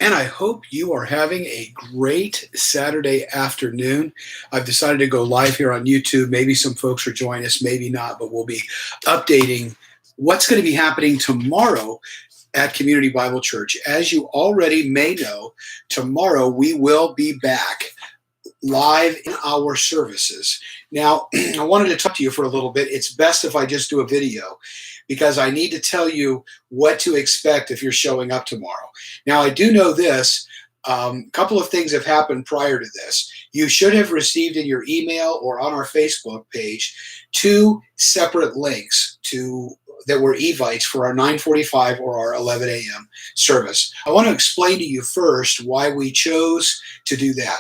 and I hope you are having a great Saturday afternoon. I've decided to go live here on YouTube. Maybe some folks will join us, maybe not, but we'll be updating what's going to be happening tomorrow at Community Bible Church. As you already may know, tomorrow we will be back live in our services. Now, I wanted to talk to you for a little bit. It's best if I just do a video because I need to tell you what to expect if you're showing up tomorrow. Now, I do know this. A couple of things have happened prior to this. You should have received in your email or on our Facebook page 2 separate links that were evites for our 9:45 or our 11 a.m. service. I want to explain to you first why we chose to do that.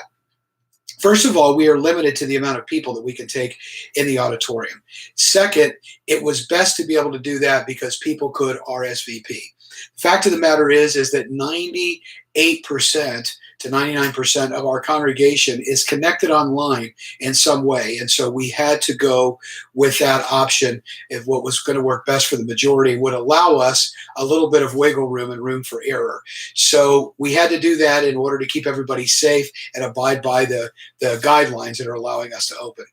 First of all, we are limited to the amount of people that we can take in the auditorium. Second, it was best to be able to do that because people could RSVP. The fact of the matter is that 98% to 99% of our congregation is connected online in some way. And so we had to go with that option if what was going to work best for the majority would allow us a little bit of wiggle room and room for error. So we had to do that in order to keep everybody safe and abide by the guidelines that are allowing us to open.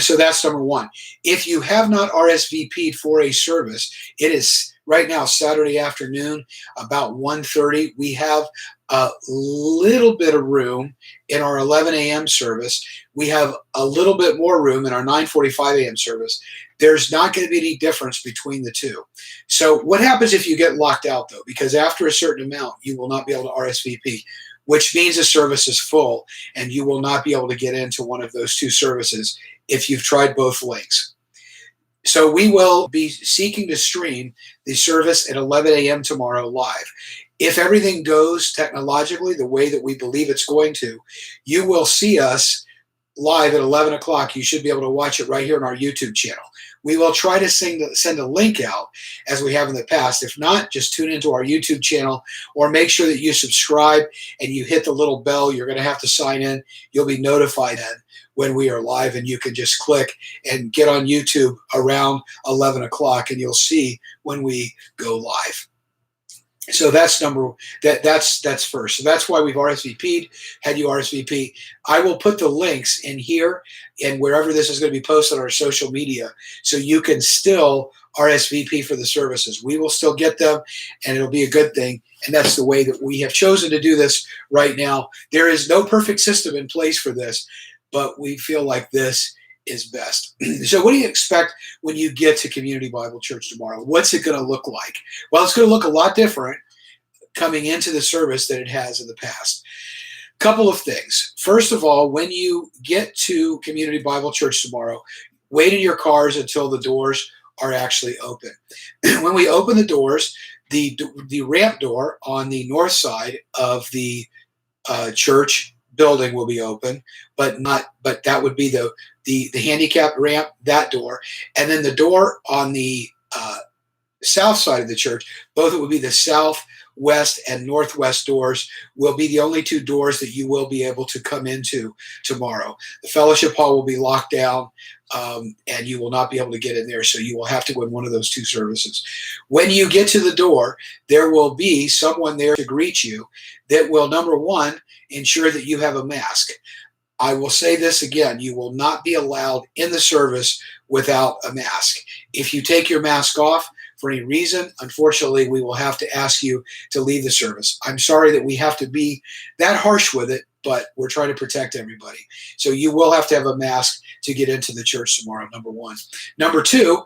So that's number one. If you have not RSVP'd for a service, it is right now Saturday afternoon about 1:30. We have a little bit of room in our 11 a.m. service. We have a little bit more room in our 9:45 a.m. service. There's not going to be any difference between the two. So what happens if you get locked out, though? Because after a certain amount, you will not be able to RSVP, which means the service is full, and you will not be able to get into one of those 2 services if you've tried both links. So we will be seeking to stream the service at 11 a.m. tomorrow live. If everything goes technologically the way that we believe it's going to, you will see us live at 11 o'clock. You should be able to watch it right here on our YouTube channel. We will try to send a link out as we have in the past. If not, just tune into our YouTube channel or make sure that you subscribe and you hit the little bell. You're going to have to sign in. You'll be notified then when we are live, and you can just click and get on YouTube around 11 o'clock and you'll see when we go live. So that's that's first. So that's why we've RSVP'd, had you RSVP. I will put the links in here and wherever this is going to be posted on our social media so you can still RSVP for the services. We will still get them and it'll be a good thing. And that's the way that we have chosen to do this right now. There is no perfect system in place for this, but we feel like this is best. So what do you expect when you get to Community Bible Church tomorrow? What's it going to look like? Well, it's going to look a lot different coming into the service than it has in the past. Couple of things. First of all, when you get to Community Bible Church tomorrow, wait in your cars until the doors are actually open. When we open the doors, the ramp door on the north side of the church building will be open, but that would be the handicapped ramp, that door, and then the door on the south side of the church, both it would be the south, west, and northwest doors will be the only 2 doors that you will be able to come into tomorrow. The fellowship hall will be locked down, and you will not be able to get in there, so you will have to go in one of those 2 services. When you get to the door, there will be someone there to greet you that will, number one, ensure that you have a mask. I will say this again, you will not be allowed in the service without a mask. If you take your mask off for any reason, unfortunately, we will have to ask you to leave the service. I'm sorry that we have to be that harsh with it, but we're trying to protect everybody. So you will have to have a mask to get into the church tomorrow, number one. Number two,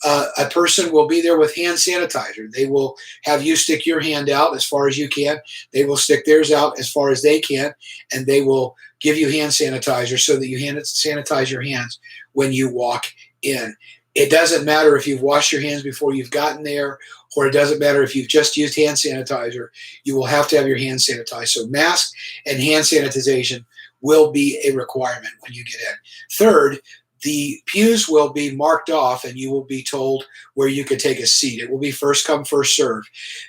a person will be there with hand sanitizer. They will have you stick your hand out as far as you can. They will stick theirs out as far as they can, and they will give you hand sanitizer so that you sanitize your hands when you walk in. It doesn't matter if you've washed your hands before you've gotten there, or it doesn't matter if you've just used hand sanitizer. You will have to have your hands sanitized. So mask and hand sanitization will be a requirement when you get in. Third, the pews will be marked off and you will be told where you can take a seat. It will be first come, first serve.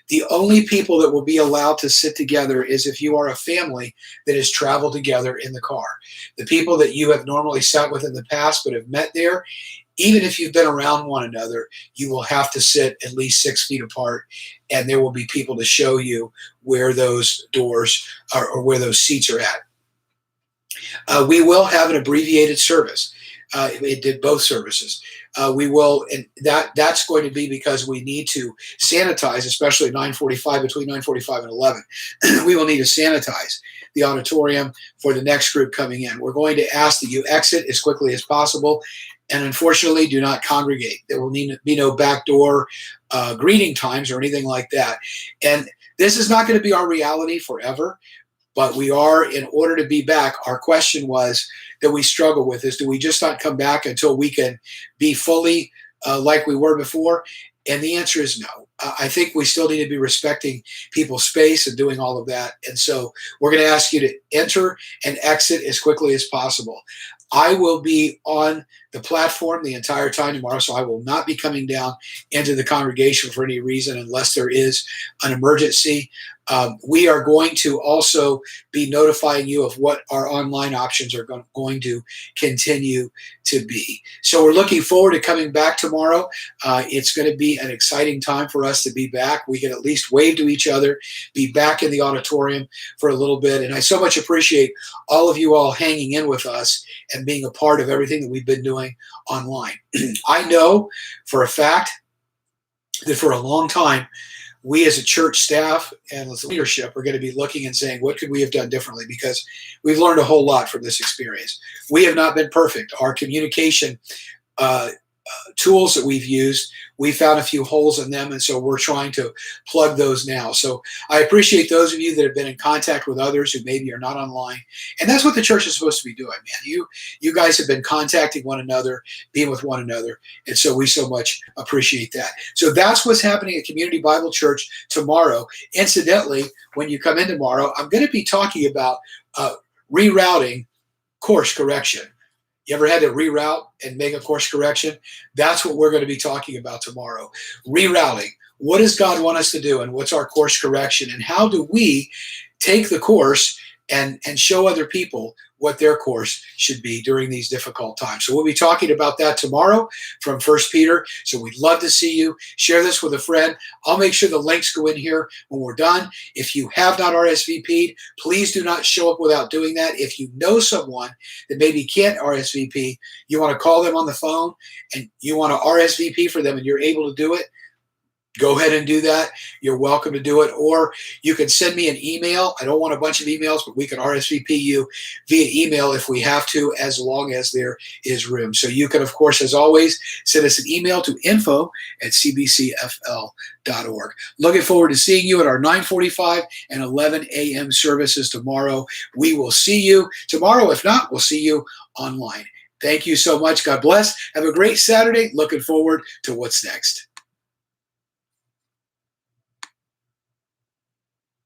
The only people that will be allowed to sit together is if you are a family that has traveled together in the car. The people that you have normally sat with in the past but have met there, even if you've been around one another, you will have to sit at least 6 feet apart, and there will be people to show you where those doors are or where those seats are at. We will have an abbreviated service. It did both services. We will, and that's going to be because we need to sanitize, especially at 9:45, between 9:45 and 11. We will need to sanitize the auditorium for the next group coming in. We're going to ask that you exit as quickly as possible, and unfortunately, do not congregate. There will need to be no backdoor greeting times or anything like that. And this is not going to be our reality forever. But we are, in order to be back, our question was that we struggle with is, do we just not come back until we can be fully like we were before? And the answer is no. I think we still need to be respecting people's space and doing all of that. And so we're going to ask you to enter and exit as quickly as possible. I will be on the platform the entire time tomorrow, so I will not be coming down into the congregation for any reason unless there is an emergency. We are going to also be notifying you of what our online options are going to continue to be. So we're looking forward to coming back tomorrow. It's going to be an exciting time for us to be back. We can at least wave to each other, be back in the auditorium for a little bit. And I so much appreciate all of you all hanging in with us and being a part of everything that we've been doing online. I know for a fact that for a long time, we as a church staff and as leadership are going to be looking and saying, what could we have done differently? Because we've learned a whole lot from this experience. We have not been perfect. Our communication tools that we've used, we found a few holes in them, and so we're trying to plug those now. So I appreciate those of you that have been in contact with others who maybe are not online, and that's what the church is supposed to be doing, man. You guys have been contacting one another, being with one another, and so we so much appreciate that. So that's what's happening at Community Bible Church tomorrow. Incidentally, when you come in tomorrow, I'm going to be talking about rerouting course correction. You ever had to reroute and make a course correction? That's what we're going to be talking about tomorrow. Rerouting. What does God want us to do, and what's our course correction, and how do we take the course and show other people what their course should be during these difficult times. So we'll be talking about that tomorrow from 1 Peter. So we'd love to see you. Share this with a friend. I'll make sure the links go in here when we're done. If you have not RSVP'd, please do not show up without doing that. If you know someone that maybe can't RSVP, you want to call them on the phone and you want to RSVP for them and you're able to do it, go ahead and do that. You're welcome to do it. Or you can send me an email. I don't want a bunch of emails, but we can RSVP you via email if we have to, as long as there is room. So you can, of course, as always, send us an email to info@cbcfl.org. Looking forward to seeing you at our 9:45 and 11 a.m. services tomorrow. We will see you tomorrow. If not, we'll see you online. Thank you so much. God bless. Have a great Saturday. Looking forward to what's next.